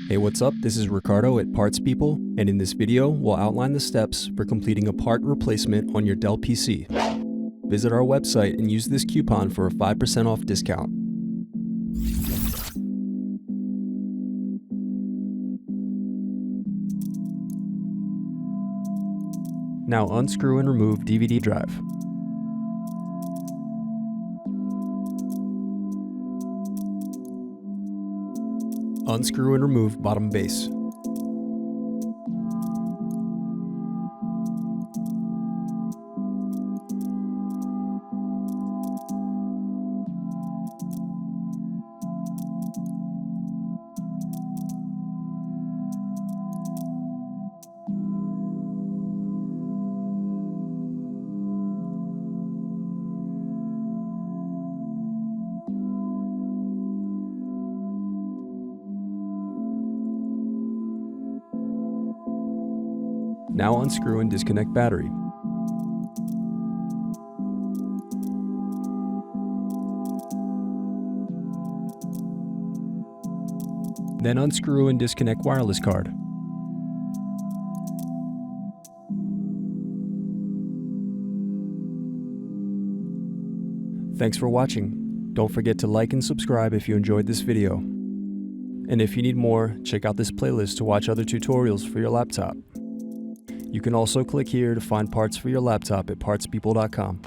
Hey, what's up? This is Ricardo at Parts People, and in this video, we'll outline the steps for completing a part replacement on your Dell PC. Visit our website and use this coupon for a 5% off discount. Now unscrew and remove DVD drive. Unscrew and remove bottom base. Now unscrew and disconnect battery. Then unscrew and disconnect wireless card. Thanks for watching. Don't forget to like and subscribe if you enjoyed this video. And if you need more, check out this playlist to watch other tutorials for your laptop. You can also click here to find parts for your laptop at partspeople.com.